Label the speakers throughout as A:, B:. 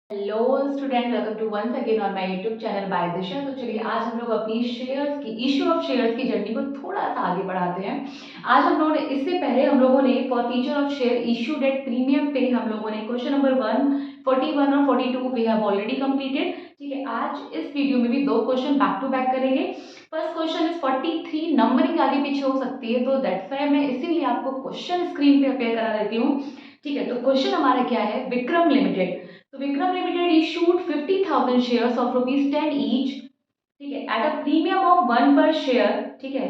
A: Hello student, welcome to once again on my YouTube channel by Disha. तो चलिए आज हम लोग अपनी शेयर्स की इशू ऑफ शेयर्स की जर्नी को थोड़ा सा आगे बढ़ाते हैं। आज हम लोगों ने इससे पहले हम लोगों ने for feature of share issued at premium पे हम लोगों ने क्वेश्चन नंबर 141 और 42 वी हैव ऑलरेडी कंप्लीटेड। ठीक है, आज इस वीडियो में भी दो क्वेश्चन बैक टू बैक करेंगे। फर्स्ट क्वेश्चन इज 43, नंबरिंग आगे पीछे हो सकती है तो दैट्स व्हाई मैं इसीलिए आपको क्वेश्चन स्क्रीन पे अपेयर करा देती हूँ। ठीक है, तो क्वेश्चन हमारा क्या है, विक्रम लिमिटेड। तो Vikram limited issued 50,000 shares of ₹10 each. ठीक है, एट अ प्रीमियम ऑफ 1 पर शेयर। ठीक है,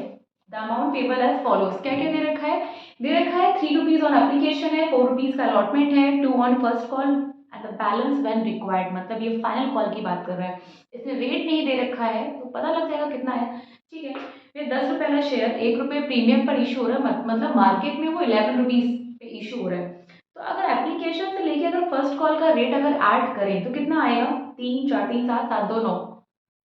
A: the amount payable as follows. क्या क्या दे रखा है? दे रखा है ₹3 ऑन एप्लीकेशन है, ₹4 का अलॉटमेंट है, 2 on first call and the balance when required. मतलब ये फाइनल कॉल की बात कर रहा है। इसने रेट नहीं दे रखा है तो पता लग जाएगा कितना है। ठीक है, फिर ₹10 वाला शेयर ₹1 प्रीमियम पर इशू हो रहा है, मतलब मार्केट में वो ₹11 पे इशू हो रहा है। तो अगर एप्लीकेशन से लेके अगर फर्स्ट कॉल का रेट अगर ऐड करें तो कितना आएगा? 3 4 3 7 7 2 9।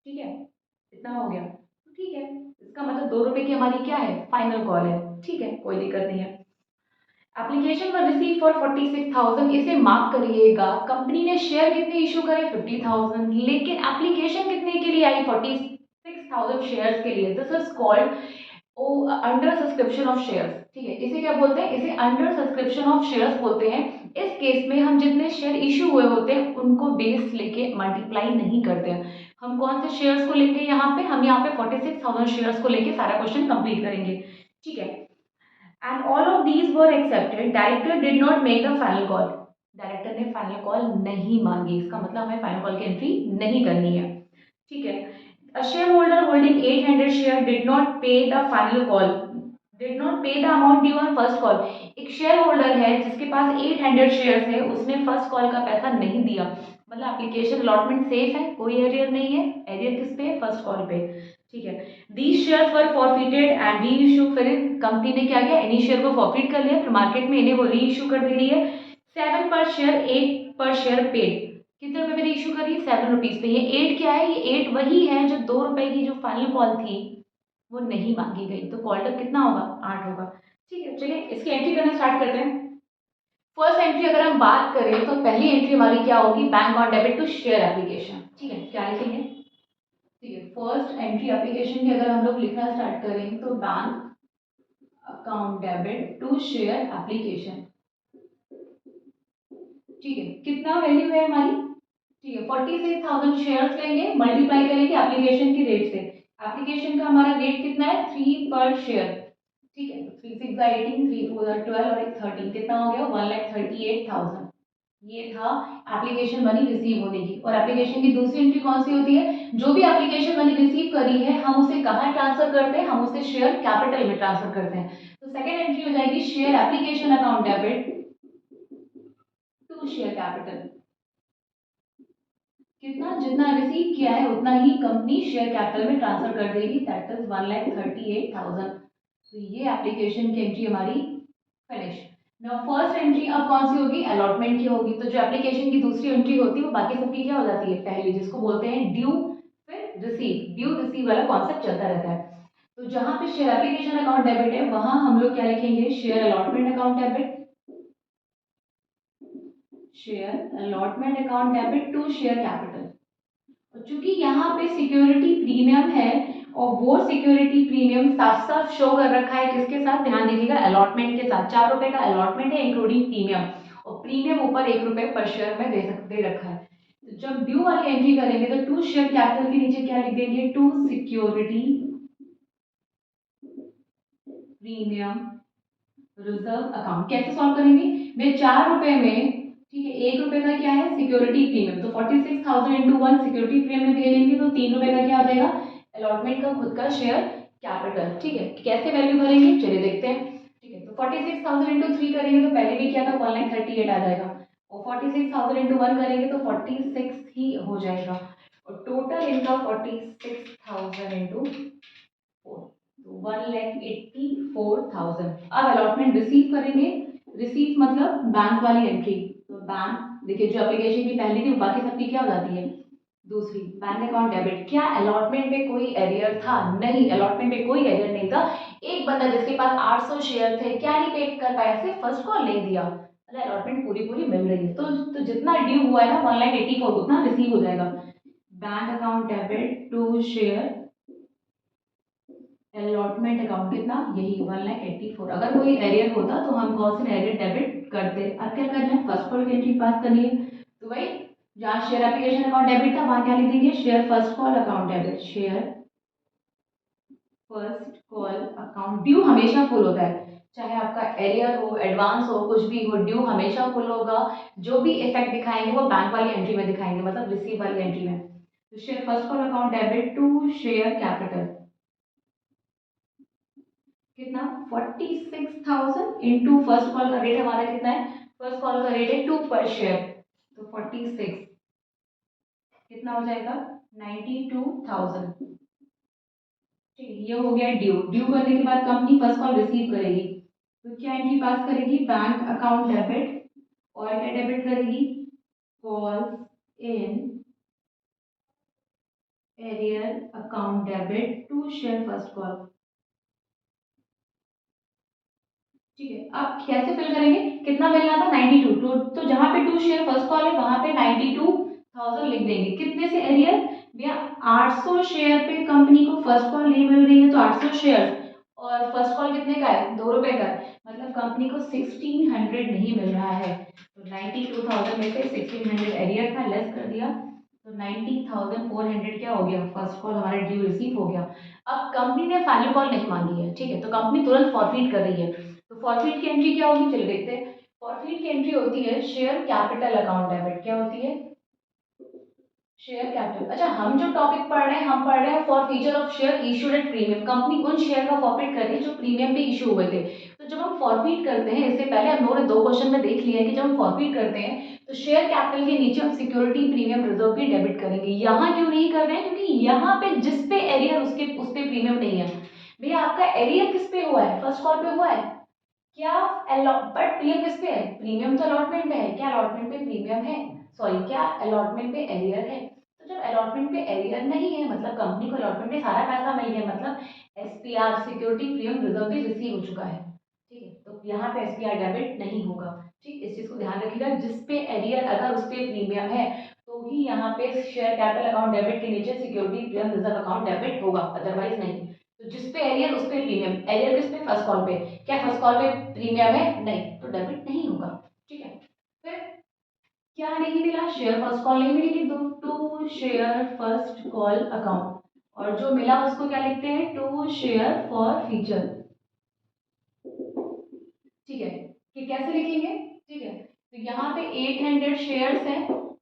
A: ठीक है, इतना हो गया तो ठीक है। इसका मतलब ₹2 की हमारी क्या है, फाइनल कॉल है। ठीक है, कोई दिक्कत नहीं है। एप्लीकेशन वर रिसीव फॉर 46,000, इसे मार्क करिएगा। कंपनी ने शेयर कितने इशू करे? 50,000, लेकिन एप्लीकेशन कितने के लिए आई? 46,000 शेयर्स के लिए। This is called under subscription of shares. ठीक है, इसे क्या बोलते हैं? इसे अंडर सब्सक्रिप्शन ऑफ शेयर्स बोलते हैं। इस केस में हम जितने शेयर इशू हुए होते हैं उनको बेस लेके मल्टीप्लाई नहीं करते हैं। हम कौन से शेयर्स को लेंगे यहाँ पे? हम यहाँ पे 46,000 शेयर्स को लेके सारा क्वेश्चन कंप्लीट करेंगे। ठीक है, and all of these were accepted, director did not make the final call. Director ने फाइनल कॉल नहीं मांगी, इसका मतलब हमें फाइनल कॉल की एंट्री नहीं करनी है। ठीक है, a shareholder holding 800 share did not pay the final call, did not pay the amount due on first call। एक शेयर होल्डर है जिसके पास 800 शेयर्स है, उसने फर्स्ट कॉल का पैसा नहीं दिया। मतलब एप्लीकेशन अलॉटमेंट सेफ है, कोई एरियर नहीं है। एरियर किस पे? फर्स्ट कॉल पे। ठीक है, these shares were forfeited and re issue. फिर कंपनी ने क्या किया? इन्हीं शेयर को फॉरफिट कर लिया, फिर मार्केट में इन्हें वो री इशू कर दे रही है। 7 पर शेयर, 8 पर शेयर पेड। कितने रुपए में इशू करी? ₹7 पे। ये 8 क्या है? ये 8 वही है जो ₹2 की जो फाइनल कॉल थी वो नहीं मांगी गई। तो कॉल तक कितना होगा? 8 होगा। ठीक है, चलिए इसकी एंट्री करना स्टार्ट करते हैं। फर्स्ट एंट्री अगर हम बात करें तो पहली एंट्री हमारी क्या होगी? Bank on debit to share application. ठीक है, क्या लिखेंगे? ठीक है, फर्स्ट एंट्री एप्लीकेशन की अगर हम लोग लिखना स्टार्ट करें तो bank account debit to share application. ठीक है, कितना वैल्यू है हमारी? ठीक है, 46,000 शेयर्स लेंगे, मल्टीप्लाई करेंगे एप्लीकेशन के रेट से। एप्लीकेशन का हमारा रेट कितना है? 3 पर शेयर। ठीक है, तो 3 6 18, 3 4 12 और एक 13, कितना हो गया? 1,38,000। ये था एप्लीकेशन मनी रिसीव होने की। और एप्लीकेशन की दूसरी एंट्री कौन सी होती है? जो भी एप्लीकेशन मनी रिसीव करी है हम उसे कहाँ ट्रांसफर करते हैं? हम उसे शेयर कैपिटल में ट्रांसफर करते हैं। तो सेकेंड एंट्री हो जाएगी share application account debit to share capital. कितना? जितना रिसीव किया है उतना ही कंपनी शेयर कैपिटल में ट्रांसफर कर देगी, दैट इज 1,38,000। तो ये एप्लीकेशन की एंट्री हमारी फिनिश। नाउ फर्स्ट एंट्री अब कौन सी होगी? अलॉटमेंट की होगी। तो जो एप्लीकेशन की दूसरी एंट्री होती है वो बाकी सबकी क्या हो जाती है? पहली, जिसको बोलते हैं ड्यू फिर रिसीव। ड्यू रिसीव वाला कॉन्सेप्ट चलता रहता है। तो जहां पे शेयर एप्लीकेशन अकाउंट डेबिट है वहां हम लोग क्या लिखेंगे? Share allotment account debit, share allotment account debit to share capital. चूंकि यहाँ पे सिक्योरिटी प्रीमियम है और वो सिक्योरिटी प्रीमियम साफ साफ शो कर रखा है किसके साथ? ध्यान दीजिएगा, अलॉटमेंट के साथ। ₹4 का अलॉटमेंट है इंक्लूडिंग प्रीमियम, और प्रीमियम ऊपर ₹1 पर शेयर में दे रखा है। तो जब ड्यू वाली एंट्री करेंगे तो टू शेयर कैपिटल के नीचे क्या लिख देंगे? To security premium reserve account. कैसे सॉल्व करेंगे? वे ₹4 में, ठीक है, ₹1 का क्या है? Security premium. तो 46,000 इंटू 1 सिक्योरिटी प्रीमियम भेजेंगे तो ₹3 का क्या आ जाएगा? अलॉटमेंट का खुद का शेयर कैपिटल। ठीक है, कैसे वैल्यू भरेंगे चलिए देखते हैं। ठीक है, तो 46,000 इंटू 3 करेंगे तो पहले भी क्या था? 1,38 आ जाएगा, और 46,000 इंटू 1 करेंगे तो 46 ही हो जाएगा, और टोटल इनका 46,000 इंटू 1,84,000। अब अलॉटमेंट रिसीव करेंगे। रिसीव मतलब बैंक वाली एंट्री। तो बैंक, देखिए जो एप्लीकेशन की पहली थी बाकी सबकी क्या हो जाती है? दूसरी। Bank account debit. क्या अलॉटमेंट में कोई एरियर था? नहीं, अलॉटमेंट में कोई एरियर नहीं था। एक बंदा जिसके पास 800 शेयर थे क्या नहीं पे कर पाया? सिर्फ फर्स्ट कॉल नहीं दिया। मतलब अलॉटमेंट पूरी पूरी मिल रही है, तो जितना ड्यू हुआ है ना 1,84 उतना रिसीव हो जाएगा। Bank account debit to share allotment account कितना, यही 1,84। अगर कोई एरियर होता तो हम कौन से एरियर डेबिट करते। अब क्या करना है, फर्स्ट कॉल की एंट्री पास करनी है। तो भाई जहाँ शेयर एप्लीकेशन अकाउंट डेबिट था वहां क्या लिख देंगे, share first call account debit. Share first call account, due हमेशा फुल होता है, चाहे आपका एरियर हो एडवांस हो कुछ भी हो, ड्यू हमेशा फुल होगा। जो भी इफेक्ट दिखाएंगे वो बैंक वाली एंट्री में दिखाएंगे, मतलब रिसीव वाली एंट्री में। तो share first call account debit to share capital कितना, 46,000 इंटू फर्स्ट कॉल का रेट हमारा कितना है, फर्स्ट कॉल का रेट है 2 पर शेयर, तो 46 कितना हो जाएगा, 92,000। ठीक है, ये हो गया ड्यू। ड्यू करने के बाद कंपनी फर्स्ट कॉल रिसीव करेगी, तो क्या एंट्री पास करेगी, बैंक अकाउंट डेबिट, और क्या डेबिट करेगी, calls in arrear account debit to share first call. ठीक है, अब कैसे फिल करेंगे, कितना मिलना था 92, तो जहां पे टू शेयर फर्स्ट कॉल है वहां पे 92,000 लिख देंगे। कितने से एरियर, भैया 800 शेयर पे कंपनी को फर्स्ट कॉल नहीं मिल रही है, तो 800 शेयर और फर्स्ट कॉल कितने का है, 2 रुपए का है, मतलब कंपनी को 1600 नहीं मिल रहा है। तो 92,000 में से 1600 एरियर था, लेस कर दिया, तो 90,400 क्या हो गया, फर्स्ट कॉल हमारा ड्यू रिसीव हो गया। अब कंपनी ने फाइनल कॉल नहीं मांगी है, ठीक है, तो कंपनी तुरंत फॉरफीट कर रही है। तो फॉरफीट की एंट्री क्या होगी, चलिए देखते हैं। फॉरफीट की एंट्री होती है शेयर कैपिटल अकाउंट डेबिट, क्या होती है, शेयर कैपिटल। अच्छा, हम जो टॉपिक पढ़ रहे हैं, हम पढ़ रहे हैं for feature of share issued at premium. Company उन शेयर का फॉरफिट कर रही है जो प्रीमियम पे इशू हुए थे। तो जब हम फॉरफिट करते हैं, इससे पहले हम लोगों ने 2 क्वेश्चन में देख लिया है कि जब हम फॉरफिट करते हैं तो शेयर कैपिटल के नीचे हम सिक्योरिटी प्रीमियम रिजर्व भी डेबिट करेंगे। यहाँ क्यों नहीं कर रहे हैं, क्योंकि यहाँ पे जिस पे एरियर उसके उस पे प्रीमियम नहीं है। भैया आपका एरियर किस पे हुआ है, फर्स्ट कॉल पे हुआ है क्या, बट प्रीमियम किस पे है, प्रीमियम तो अलॉटमेंट पे है, क्या अलॉटमेंट पे प्रीमियम है, सॉरी क्या अलॉटमेंट पे एरियर है। तो जब अलॉटमेंट पे एरियर नहीं है मतलब कंपनी को अलॉटमेंट पे सारा पैसा मिल गया, मतलब एसपीआर सिक्योरिटी प्रीमियम रिजर्व भी रिसीव हो चुका है। ठीक है, तो यहाँ पे एसपीआर डेबिट नहीं होगा। ठीक, इस चीज को ध्यान रखिएगा, जिस पे एरियर अगर उस पे प्रीमियम है तो ही यहाँ पे शेयर कैपिटल अकाउंट डेबिट के नीचे security premium reserve account debit होगा, अदरवाइज नहीं। तो जिस पे एरियर उस पे प्रीमियम, एरियर किस पे, फर्स्ट कॉल पे, क्या फर्स्ट कॉल पे प्रीमियम है, नहीं, तो डेबिट नहीं होगा। ठीक है, फिर क्या नहीं मिला, शेयर फर्स्ट कॉल नहीं मिली, लिख दो to share first call account, और जो मिला उसको क्या लिखते हैं, टू शेयर फॉर फ्यूचर। ठीक है, कि कैसे लिखेंगे, ठीक है, तो यहाँ पे 800 शेयर्स है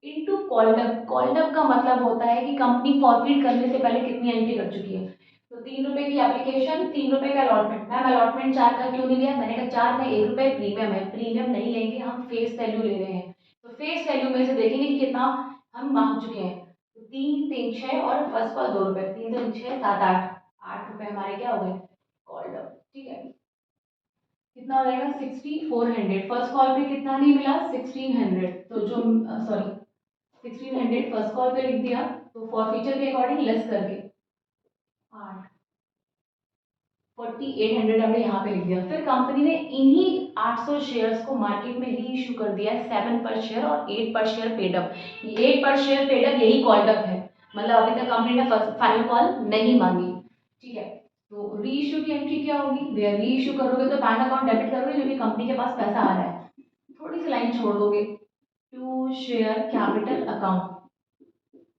A: इनटू कॉल्डअप। कॉल्डअप का मतलब होता है कि कंपनी फॉरफिट करने से पहले कितनी एंट्री कर चुकी है। तो 3 रुपए की एप्लीकेशन, 3 रुपए का अलॉटमेंट। मैम अलॉटमेंट 4 का क्यों नहीं लिया, मैंने कहा 4 में 1 रुपए प्रीमियम है, प्रीमियम नहीं लेंगे, हम फेस वैल्यू ले रहे हैं। तो फेस वैल्यू में से देखेंगे कि कितना हम मांग चुके हैं। तो 3 3 6 और फर्स्ट कॉल 2 रुपए, 3 3 6 7 8 8 रुपए हमारे क्या हो गए, कॉल्डअप। ठीक है, कितना हो जाएगा 6400। फर्स्ट कॉल पे कितना नहीं मिला, 1600, तो जो सॉरी 1600 फर्स्ट कॉल पे लिख दिया, तो फॉर फीचर के अकॉर्डिंग लेस करके 8 4800 हमने यहाँ पे लिख दिया। फिर कंपनी ने इन्हीं 800 शेयर्स को मार्केट में री इशू कर दिया 7 पर शेयर और 8 पर शेयर पेडअप। 8 पर शेयर पेडअप यही कॉल्डअप है, मतलब अभी तक कंपनी ने फाइनल कॉल नहीं मांगी। ठीक है, तो री इशू की एंट्री क्या होगी, री इशू करोगे तो बैंक अकाउंट डेबिट करोगे क्योंकि कंपनी के पास पैसा आ रहा है, थोड़ी सी लाइन छोड़ दोगे, टू शेयर कैपिटल अकाउंट।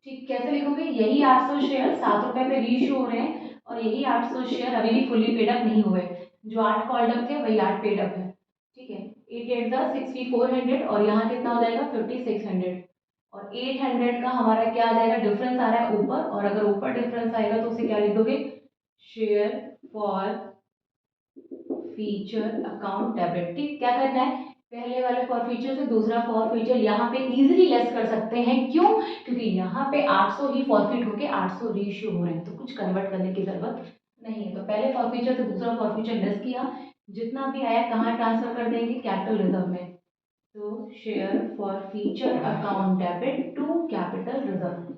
A: ठीक, कैसे लिखोगे, यही 800 शेयर 7 रुपए पे रीइश्यू हो रहे हैं और यही 800 शेयर अभी भी फुली पेड अप नहीं हुए, जो 8 कॉल्ड अप थे वही 8 पेड अप है। ठीक है, 8 8 द 6400 और यहाँ कितना हो जाएगा 5600, और 800 का हमारा क्या आ जाएगा, डिफरेंस आ रहा है ऊपर, और अगर ऊपर डिफरेंस आएगा तो उसे क्या लिख दोगे, share forfeiture account debit. ठीक, क्या करना है, पहले वाले फॉर फीचर से दूसरा फॉर फीचर यहाँ पे इजीली लेस कर सकते हैं, क्यों, क्योंकि यहाँ पे 800 ही फॉरफिट होके 800 रीइश्यू हो रहे हैं, तो कुछ कन्वर्ट करने की जरूरत नहीं है। तो पहले फॉर फीचर से दूसरा फॉर फीचर लेस किया, जितना भी आया कहाँ ट्रांसफर कर देंगे, कैपिटल रिजर्व में। तो share forfeiture account debit to capital reserve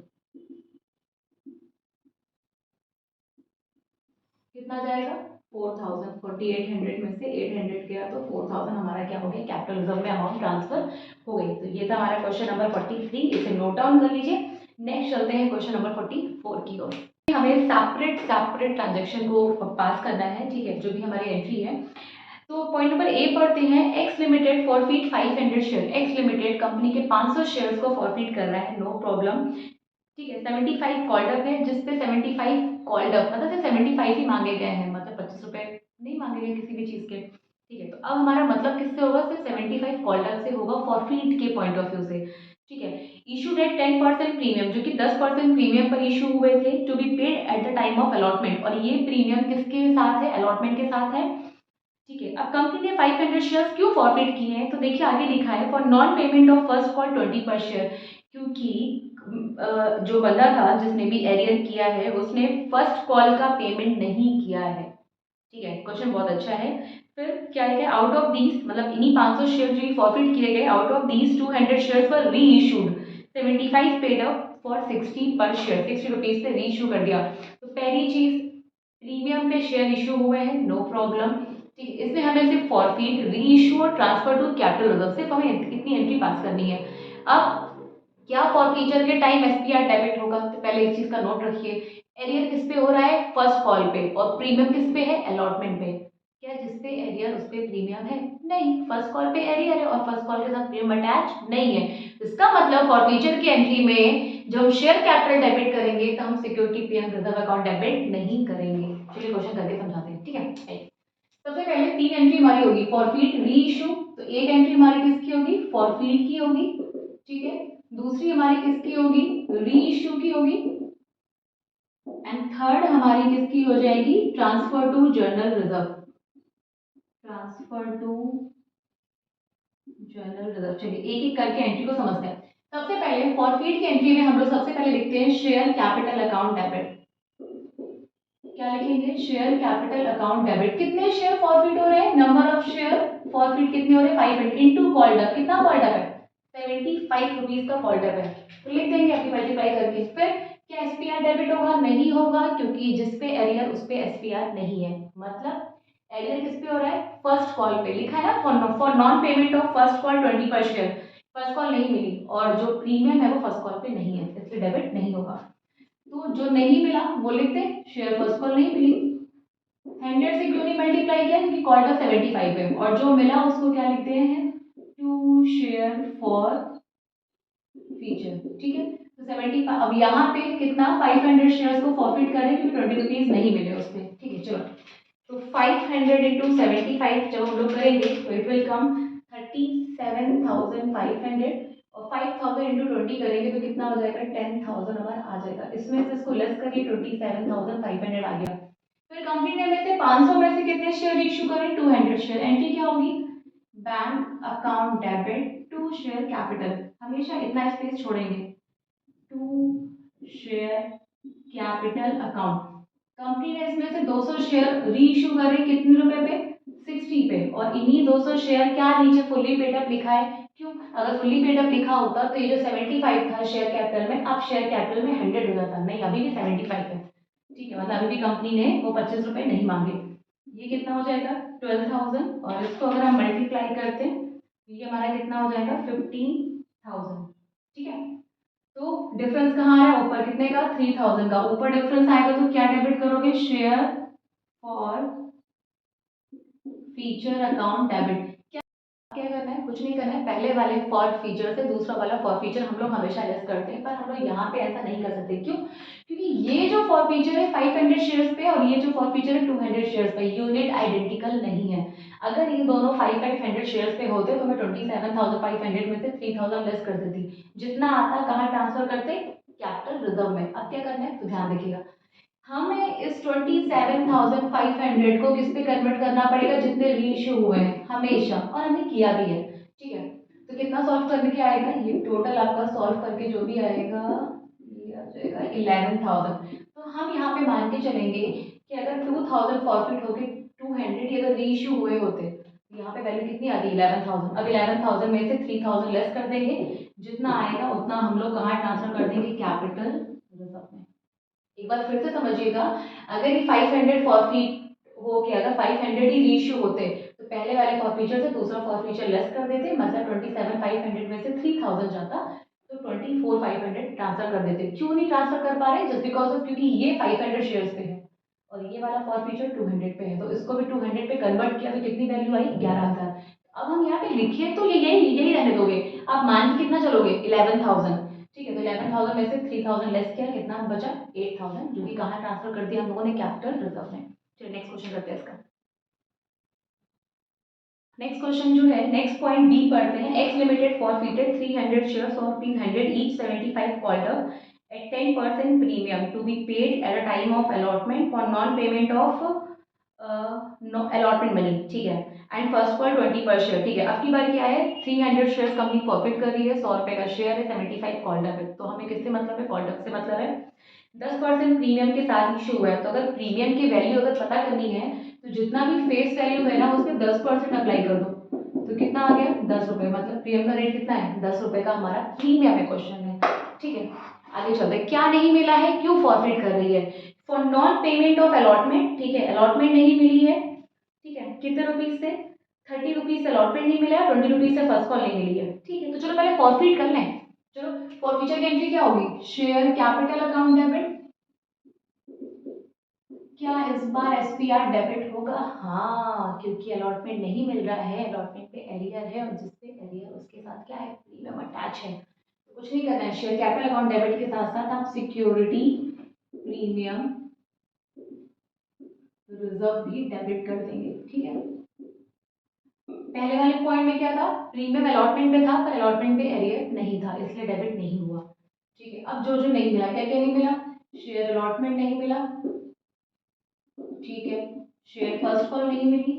A: कितना जाएगा, 4000 4800 में से 800 गया तो 4000 हमारा क्या हो गया, कैपिटल रिजर्व में अमाउंट ट्रांसफर हो गई। तो ये था हमारा क्वेश्चन नंबर 43, इसे नोट डाउन कर लीजिए। नेक्स्ट चलते हैं क्वेश्चन नंबर 44 की ओर। हमें सेपरेट ट्रांजेक्शन को पास करना है, ठीक है, जो भी हमारी एंट्री है। तो पॉइंट नंबर ए पढ़ते हैं, x limited forfeit 500 share. X limited company के 500 शेयर्स को फॉरफीट कर रहा है, नो प्रॉब्लम, ठीक है। 75 कॉल्ड अप है, जिसपे 75 कॉल्ड अप मतलब सिर्फ 75 ही मांगे गए हैं, मतलब 25 रुपए नहीं मांगे गए किसी भी चीज के, ठीक है। तो अब हमारा मतलब किससे होगा, सिर्फ 75 कॉल्ड अप से होगा फॉरफीट के पॉइंट ऑफ व्यू से, ठीक है। इशू एट 10% प्रीमियम, जो कि 10% प्रीमियम पर इशू हुए थे, to be paid at the time of allotment, और ये प्रीमियम किसके साथ है, अलॉटमेंट के साथ है, ठीक है। अब कंपनी ने 500 शेयर्स क्यों फॉरफिट किए हैं, तो देखिए आगे लिखा है for non payment of first call 20 पर शेयर, क्योंकि जो बंदा था जिसने भी एरियर किया है उसने फर्स्ट कॉल का पेमेंट नहीं किया है, ठीक है। क्वेश्चन बहुत अच्छा है। फिर क्या लिखा है, आउट ऑफ दीज, मतलब इन्हीं 500 शेयर जो फॉरफिट किए गए, आउट ऑफ दीज 200 शेयर्स वर री इशूड, 75 पेड अप फॉर 60 पर शेयर, 60 रुपीज पे री इशू कर दिया। तो पहली चीज, प्रीमियम पे शेयर इशू हुए हैं, नो प्रॉब्लम, ठीक है। इसमें हमें सिर्फ फॉरफिट, री इशू और ट्रांसफर टू कैपिटल रिजर्व, सिर्फ हमें इतनी एंट्री पास करनी है। अब क्या फॉरफीचर के टाइम एसपीआर डेबिट होगा, तो पहले इस चीज का नोट रखिए। एरियर किस पे हो रहा है, फर्स्ट कॉल पे, और प्रीमियम किस पे है, अलॉटमेंट पे। क्या जिस पे एरियर उस पे प्रीमियम है, नहीं, फर्स्ट कॉल पे एरियर है और फर्स्ट कॉल के साथ प्रीमियम अटैच नहीं है। तो इसका मतलब फॉरफीचर की एंट्री में जब हम शेयर कैपिटल डेबिट करेंगे तो हम security PM reserve account debit नहीं करेंगे। चलिए क्वेश्चन करके समझाते हैं, ठीक है। सबसे पहले 3 एंट्री हमारी होगी, फॉरफीट, री इशू, तो एक एंट्री हमारी किसकी होगी, फॉरफीट की होगी, ठीक है। दूसरी हमारी किसकी होगी, री इशू की होगी, एंड थर्ड हमारी किसकी हो जाएगी, transfer to general reserve, transfer to general reserve. चलिए एक एक करके एंट्री को समझते हैं। सबसे पहले फॉरफीट की एंट्री में हम लोग सबसे पहले लिखते हैं शेयर कैपिटल अकाउंट डेबिट। क्या लिखेंगे, शेयर कैपिटल अकाउंट डेबिट। कितने शेयर फॉरफिट हो रहे हैं, नंबर ऑफ शेयर फॉरफिट कितने हो रहे हैं, 500 इनटू कॉल्ड अप, कितना कॉल्ड अप है, 75 रुपीस का कॉल्ड अप है, तो लिख देंगे अपनी मल्टीप्लाई करके। फिर क्या एसपीआर डेबिट होगा, नहीं होगा, क्योंकि जिस पे एरियर उस पे एसपीआर नहीं है, मतलब एरियर किस पे हो रहा है, फर्स्ट कॉल पे, लिखा है ना for non payment of first call 20 पर शेयर, फर्स्ट कॉल नहीं मिली और जो प्रीमियम है वो फर्स्ट कॉल पे नहीं है, इसलिए डेबिट नहीं होगा। तो जो नहीं मिला वो लिखते हैं, शेयर फर्स्ट कॉल नहीं मिली, 100 से क्यों नहीं मल्टीप्लाई किया, क्योंकि कॉल का 75 है, और जो मिला उसको क्या लिखते हैं, टू शेयर फॉर फीचर, ठीक है। तो 75, अब यहाँ पे कितना 500 शेयर्स को फॉरफिट करें क्योंकि 20 रुपीज नहीं मिले उसमें, ठीक है। चलो तो 500 इंटू 75 जब हम लोग करेंगे तो इट विल कम 37,500, और 5000 इंटू 20 करेंगे तो कितना हो जाएगा, 10,000 हमारा आ जाएगा। इसमें से इसको लेस करिए, 27,500 आ गया। फिर कंपनी ने में से 500 में से कितने शेयर इशू करें, 200 शेयर। एंट्री क्या होगी, bank account debit to share capital, हमेशा इतना स्पेस छोड़ेंगे, to share capital account. Company ने इसमें से 200 शेयर री इशू करे, कितने रुपए पे, 60 पे, और इन्हीं 200 शेयर क्या नीचे फुल्ली पेड अप लिखा है, क्यों, अगर फुल्ली पेड अप लिखा होता तो ये जो 75 था शेयर कैपिटल में, अब शेयर कैपिटल में 100 हो जाता, नहीं अभी भी 75 है, ठीक है। मतलब अभी भी कंपनी ने वो 25 रुपए नहीं मांगे। ये कितना हो जाएगा, 12,000, और इसको अगर हम मल्टीप्लाई करते हैं तो ये हमारा कितना हो जाएगा, 15,000, ठीक है। तो डिफरेंस कहाँ आ रहा है, ऊपर कितने का, 3,000 का, ऊपर डिफरेंस आएगा तो क्या डेबिट करोगे, share forfeiture account debit. क्या करना है, कुछ नहीं करना है, पहले वाले फॉर फीचर से दूसरा वाला फॉर फीचर हम लोग हमेशा लेस करते हैं, पर हम लोग यहाँ पे ऐसा नहीं कर सकते, क्यों, क्योंकि ये जो फॉर फीचर है 500 शेयर्स पे और ये जो फॉर फीचर है 200 शेयर्स पे, यूनिट आइडेंटिकल नहीं है। अगर ये दोनों 500 शेयर्स पे होते तो मैं 27,500 में से 3,000 लेस कर देती, जितना आता कहाँ ट्रांसफर करते, कैपिटल रिजर्व में। अब क्या करना है, तो ध्यान रखिएगा, हमें इस 27,500 को किस पे कन्वर्ट करना पड़ेगा, जितने रीइश्यू हुए हैं हमेशा, और हमने किया भी है, ठीक है। तो कितना सॉल्व करने के आएगा, ये टोटल आपका सॉल्व करके जो भी आएगा ये आ जाएगा 11,000। तो हम यहाँ पे मान के चलेंगे कि अगर 2,000 फॉरफिट होके 200 ही अगर रीइश्यू हुए होते तो यहाँ पे वैल्यू कितनी आती, 11,000। अब 11,000 में से 3,000 लेस कर देंगे, जितना आएगा उतना हम लोग कहाँ ट्रांसफर कर देंगे, कैपिटल रिजर्व में। एक बार फिर से समझिएगा, अगर ये 500 फॉरफीट हो के अगर 500 ही रीइश्यू होते तो पहले वाले फॉरफीचर से दूसरा फॉरफीचर लेस कर देते, मतलब 27,500 में से 3,000 जाता तो 24,500 ट्रांसफर कर देते। क्यों नहीं ट्रांसफर कर पा रहे? जस्ट बिकॉज ऑफ क्योंकि ये 500 शेयर्स पे है और ये वाला फॉरफीचर 200 पे है, तो इसको भी 200 पे कन्वर्ट किया तो कितनी वैल्यू आई? 11,000। अब हम यहाँ पे लिखे तो ये यही यही रहने दोगे, आप मान के कितना चलोगे? 11,000। ठीक है, तो 11,000 में से 3,000 लेस किया, कितना बचा? 8,000, जो कि कहाँ ट्रांसफर कर दिया हम लोगों ने? कैपिटल रिजर्व में। चलिए नेक्स्ट क्वेश्चन करते हैं इसका। नेक्स्ट क्वेश्चन जो है, नेक्स्ट पॉइंट बी पढ़ते हैं। एक्स लिमिटेड फॉरफीटेड 300 शेयर्स और ₹100 each 75 called up at 10% premium to be paid at a time of allotment for non payment of allotment money, ठीक है, एंड फर्स्ट कॉल 20 पर शेयर। ठीक है, अब की बार क्या है? 300 शेयर कंपनी प्रॉफिट कर रही है, 100 रुपए का शेयर है, 75 कॉल्ड अप है, तो हमें किससे मतलब है? कॉल्ड अप से मतलब है 10% प्रीमियम के साथ इशू हुआ है। तो अगर प्रीमियम की वैल्यू अगर पता करनी है तो जितना भी फेस वैल्यू है ना उसमें 10% अप्लाई कर दो, तो कितना आ गया? 10 रुपए, मतलब प्रीमियम का रेट कितना है? 10 रुपए का हमारा प्रीमियम है क्वेश्चन में। ठीक है, आगे चलते हैं। क्या नहीं मिला है, क्यों फॉरफिट कर रही है? For non payment of allotment. ठीक है, अलॉटमेंट नहीं मिली है। ठीक है, कितने रुपीज से? 30 रुपीज से अलॉटमेंट नहीं मिला है, 20 रुपीज से फर्स्ट कॉल नहीं मिली है। ठीक है, तो चलो पहले फॉरफिट कर लें। चलो, फॉरफीचर की एंट्री क्या होगी? Share capital account debit. क्या इस बार एसपीआर डेबिट होगा? हाँ, क्योंकि अलॉटमेंट नहीं मिल रहा है, अलॉटमेंट पे एरियर है और जिसपे एरियर उसके साथ क्या है? प्रीमियम अटैच है, तो कुछ नहीं करना है। शेयर कैपिटल अकाउंट डेबिट के साथ साथ आप सिक्योरिटी प्रीमियम रिजर्व भी डेबिट कर देंगे। ठीक है, पहले वाले पॉइंट में क्या था? प्रीमियम अलॉटमेंट पे था पर अलॉटमेंट पे एरियर नहीं था, इसलिए डेबिट नहीं हुआ। ठीक है, अब जो जो नहीं मिला, क्या क्या नहीं मिला? शेयर अलॉटमेंट नहीं मिला। ठीक है, शेयर फर्स्ट कॉल नहीं मिली,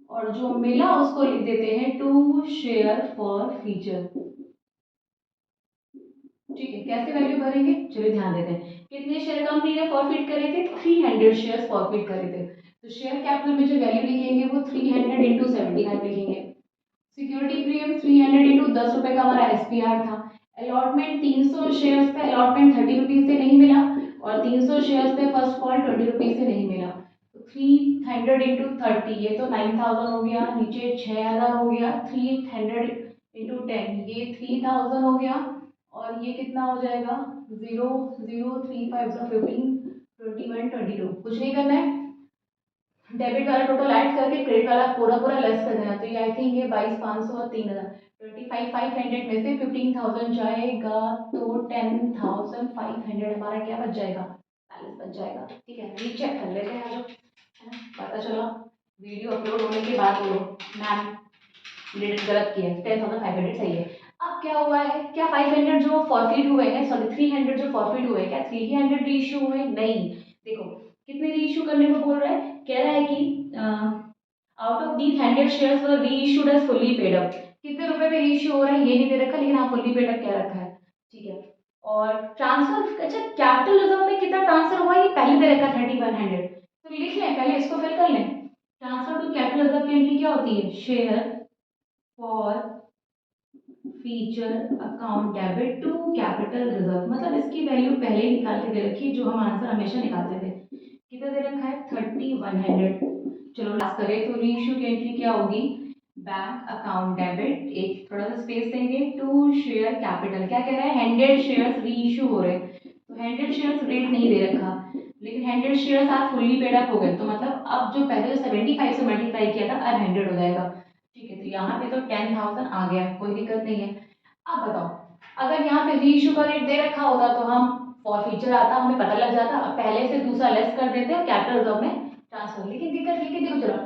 A: और जो मिला उसको लिख देते हैं टू शेयर फॉर फीचर। ठीक है, कैसे वैल्यू भरेंगे? चलिए ध्यान देते हैं। कितने शेयर कंपनी ने फॉरफिट करे थे? 300 शेयर फॉरफिट करे थे, तो शेयर कैपिटल में जो वैल्यू लिखेंगे वो 300 इंटू 75 लिखेंगे। सिक्योरिटी प्रीमियम 300 इंटू 10 रुपए का हमारा एसपीआर था। अलॉटमेंट 300 शेयर्स पे अलॉटमेंट 30 रुपीज से नहीं मिला, और 300 शेयर्स पे फर्स्ट कॉल 20 रुपीज से नहीं मिला, तो 300 इंटू 30, ये तो 9,000 हो गया, नीचे 6,000 हो गया, 300 इंटू 10 ये 3,000 हो गया, और ये कितना हो जाएगा? 0, 0, 3, 5, 15, 21, 22। कुछ नहीं करना है, डेबिट वाला टोटल ऐड करके क्रेडिट वाला पूरा पूरा लेस कर देना। तो ये आई थिंक ये 22,500 और 3,000, 25,500 में से 15,000 जाएगा तो 10,500 हमारा क्या बच जाएगा? बैलेंस बच जाएगा। ठीक है, रीचेक कर लेते हैं, जो है ना, पता चला वीडियो अपलोड होने के बाद बोलो मैम डेट गलत किया है, 10,500 सही है। अब क्या हुआ है? क्या 500 जो फॉरफिट हुए हैं, सॉरी 300 जो फॉरफिट हुए हैं, क्या 300 रीइश्यू हुए? नहीं। देखो कितने रीइश्यू करने को बोल रहा है? कह रहा है कि out of these 100 shares were reissued as fully paid up. कितने रुपए पे रीइश्यू हो रहा है ये नहीं दे रखा, लेकिन हाँ फुल्ली पेड अप कह रखा है। ठीक है, और ट्रांसफर, अच्छा कैपिटल रिजर्व में कितना ट्रांसफर हुआ ये पहले दे रखा 3,100, तो लिख लें, पहले इसको फिल कर लें। ट्रांसफर टू कैपिटल रिजर्व की एंट्री क्या होती है? Share forfeiture account debit to capital reserve, मतलब इसकी वैल्यू पहले ही निकाल के दे रखी है, जो हम आंसर हमेशा निकालते थे। कितना दे रखा है? 3,100। चलो लास्ट करें तो रीइश्यू की एंट्री क्या होगी? बैंक अकाउंट डेबिट, एक थोड़ा सा स्पेस देंगे, टू शेयर कैपिटल। क्या कह रहा है? 100 शेयर्स रीइश्यू हो रहे हैं, तो 100 शेयर्स रेट नहीं दे रखा, लेकिन 100 शेयर्स आप फुल्ली पेड अप हो गए, तो मतलब अब जो पहले जो 75 से मल्टीप्लाई किया था अब 100 हो जाएगा। ठीक है, तो यहाँ पे तो 10,000 आ गया, कोई दिक्कत नहीं है। अब बताओ, अगर यहाँ पे रीइश्यू का रेट दे रखा होता तो हम फॉर फ्यूचर आता, हमें पता लग जाता, अब पहले से दूसरा लेस कर देते और कैपिटल रिजर्व में ट्रांसफर। लेकिन दिक्कत ये कि देखो चलो,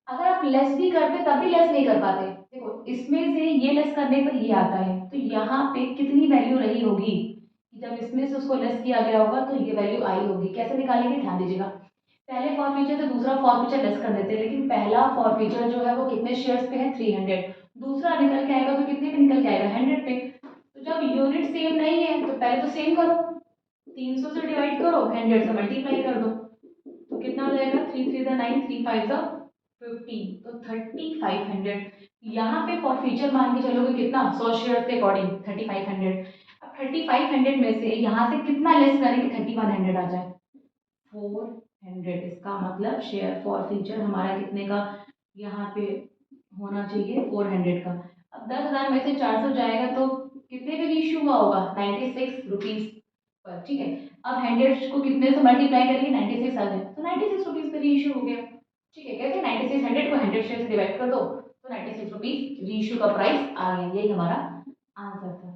A: अगर आप लेस भी करते तब भी लेस नहीं कर पाते। देखो इसमें से ये लेस करने पर ये आता है, तो यहाँ पे कितनी वैल्यू रही होगी कि जब इसमें से उसको लेस किया गया होगा तो ये वैल्यू आई होगी। कैसे निकालेंगे? ध्यान दीजिएगा, पहले फॉर फ्यूचर से दूसरा फॉर फ्यूचर लेस कर देते हैं, लेकिन पहला फॉर फ्यूचर जो है वो कितने शेयर्स पे है? 300। दूसरा निकल के आएगा तो कितने पे निकल के आएगा? 100 पे। तो जब यूनिट सेम नहीं है तो पहले तो सेम करो, 300 से डिवाइड करो, 100 से मल्टीप्लाई कर दो, तो कितना हो जाएगा? 3 3 9, 3 5 15, तो 3,500। यहाँ पे फॉर फ्यूचर मान के चलोगे कितना? 100 शेयर के अकॉर्डिंग 3,500। अब 3,500 में से यहाँ से कितना लेस करें कि 3,100 आ जाए? 400। इसका मतलब शेयर फॉर फ्यूचर हमारा कितने का यहाँ पे होना चाहिए, 400 का। अब 10,000 में से 400 जाएगा तो कितने पे इशू हुआ होगा, 96 रुपीज पर, ठीक है। अब 100 को कितने से मल्टीप्लाई करेंगे, 96 आ जाए तो 96 रुपीज पर इशू हो गया, ठीक है। कैसे, 96, 100 को 100 शेयर से डिवाइड कर दो तो 96 रुपीज रीइशू का प्राइस आ गया। यही हमारा आंसर था,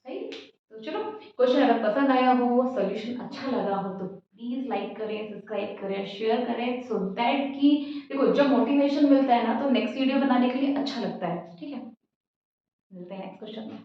A: सही। तो चलो, क्वेश्चन अगर पसंद आया हो, सॉल्यूशन अच्छा लगा हो तो प्लीज लाइक करें, सब्सक्राइब करें, शेयर करें, सो दैट कि देखो जब मोटिवेशन मिलता है ना तो नेक्स्ट वीडियो बनाने के लिए अच्छा लगता है, ठीक है। मिलते हैं नेक्स्ट क्वेश्चन में।